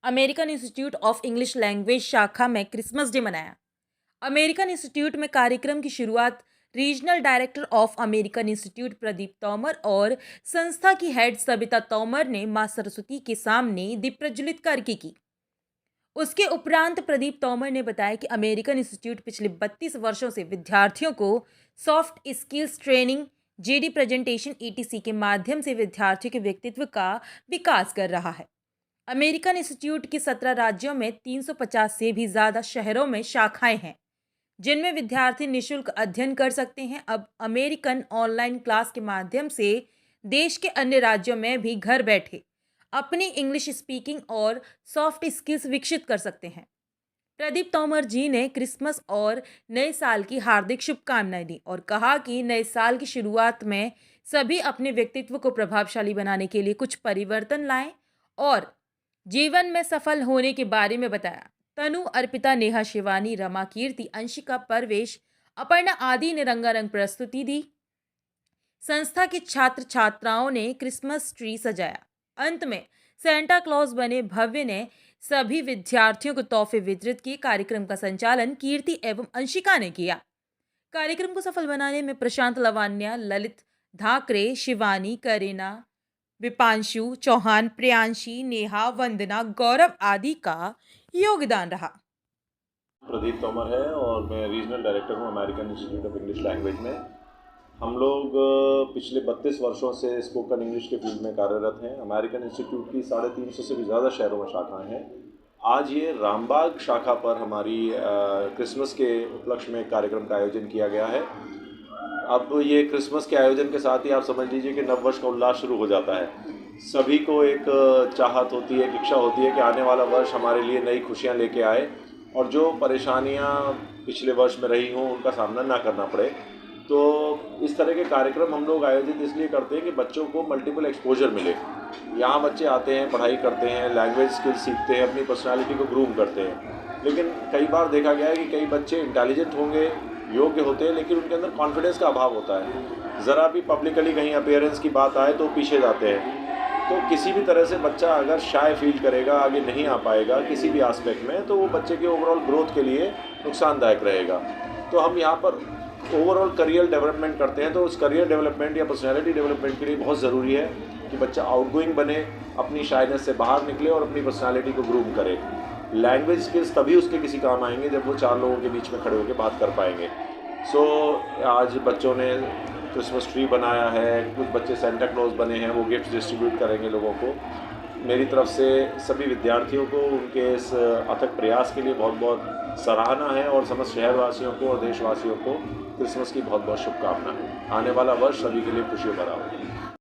American institute of English language शाखा में Christmas day मनाया। अमेरिकन इंस्टीट्यूट में कार्यक्रम की शुरुआत regional director of American institute Pradeep Tomar और संस्था की हेड सबिता तोमर ने मां सरस्वती के सामने दीप प्रज्वलित करके की। उसके उपरांत प्रदीप तोमर ने बताया कि अमेरिकन इंस्टीट्यूट पिछले 32 वर्षों से विद्यार्थियों को soft skills training, JD presentation, etc के माध्यम से विद्यार्थियों के व्यक्तित्व का विकास कर रहा है। अमेरिकन इंस्टीट्यूट की 17 राज्यों में 350 से भी ज़्यादा शहरों में शाखाएं हैं, जिनमें विद्यार्थी निःशुल्क अध्ययन कर सकते हैं। अब अमेरिकन ऑनलाइन क्लास के माध्यम से देश के अन्य राज्यों में भी घर बैठे अपनी इंग्लिश स्पीकिंग और सॉफ्ट स्किल्स विकसित कर सकते हैं। प्रदीप तोमर जी ने क्रिसमस और नए साल की हार्दिक शुभकामनाएं दी और कहा कि नए साल की शुरुआत में सभी अपने व्यक्तित्व को प्रभावशाली बनाने के लिए कुछ परिवर्तन लाएं और जीवन में सफल होने के बारे में बताया। तनु, अर्पिता, नेहा, शिवानी, रमा, कीर्ति, अंशिका, परवेश, अपर्णा आदि ने रंगारंग प्रस्तुति दी। संस्था के छात्र छात्राओं ने क्रिसमस ट्री सजाया। अंत में सेंटा क्लॉज बने भव्य ने सभी विद्यार्थियों को तोहफे वितरित किए। कार्यक्रम का संचालन कीर्ति एवं अंशिका ने किया। कार्यक्रम को सफल बनाने में प्रशांत लवान्या, ललित धाकरे, शिवानी, करीना, विपांशु चौहान, प्रियांशी, नेहा, वंदना, गौरव आदि का योगदान रहा। प्रदीप तोमर है और मैं रीजनल डायरेक्टर हूँ American institute of English language में। हम लोग पिछले 32 वर्षों से स्पोकन इंग्लिश के फील्ड में कार्यरत हैं। अमेरिकन इंस्टीट्यूट की 350 से भी ज़्यादा शहरों में शाखाएं हैं। आज ये रामबाग शाखा पर हमारी क्रिसमस के उपलक्ष्य में एक कार्यक्रम का आयोजन किया गया है। अब ये क्रिसमस के आयोजन के साथ ही आप समझ लीजिए कि नववर्ष का उल्लास शुरू हो जाता है। सभी को एक चाहत होती है, एक इच्छा होती है कि आने वाला वर्ष हमारे लिए नई खुशियाँ लेके आए और जो परेशानियाँ पिछले वर्ष में रही हों उनका सामना ना करना पड़े। तो इस तरह के कार्यक्रम हम लोग आयोजित इसलिए करते हैं कि बच्चों को मल्टीपल एक्सपोजर मिले। यहाँ बच्चे आते हैं, पढ़ाई करते हैं, लैंग्वेज स्किल्स सीखते हैं, अपनी पर्सनालिटी को ग्रूम करते हैं। लेकिन कई बार देखा गया है कि कई बच्चे इंटेलिजेंट होंगे, योग्य होते हैं, लेकिन उनके अंदर कॉन्फिडेंस का अभाव होता है। ज़रा भी पब्लिकली कहीं अपीयरेंस की बात आए तो पीछे जाते हैं। तो किसी भी तरह से बच्चा अगर शाय फील करेगा, आगे नहीं आ पाएगा किसी भी एस्पेक्ट में, तो वो बच्चे के ओवरऑल ग्रोथ के लिए नुकसानदायक रहेगा। तो हम यहाँ पर ओवरऑल करियर डेवलपमेंट करते हैं। तो उस करियर डेवलपमेंट या पर्सनैलिटी डेवलपमेंट के लिए बहुत ज़रूरी है कि बच्चा आउटगोइंग बने, अपनी शायनेस से बाहर निकले और अपनी पर्सनैलिटी को ग्रूम करे। लैंग्वेज स्किल्स तभी उसके किसी काम आएंगे जब वो 4 लोगों के बीच में खड़े होकर बात कर पाएंगे। आज बच्चों ने क्रिसमस ट्री बनाया है, कुछ बच्चे सेंटा क्लॉज बने हैं, वो गिफ्ट डिस्ट्रीब्यूट करेंगे लोगों को। मेरी तरफ से सभी विद्यार्थियों को उनके इस अथक प्रयास के लिए बहुत बहुत सराहना है और समस्त शहरवासियों को और देशवासियों को क्रिसमस की बहुत बहुत शुभकामनाएं। आने वाला वर्ष सभी के लिए खुशियों भरा हो।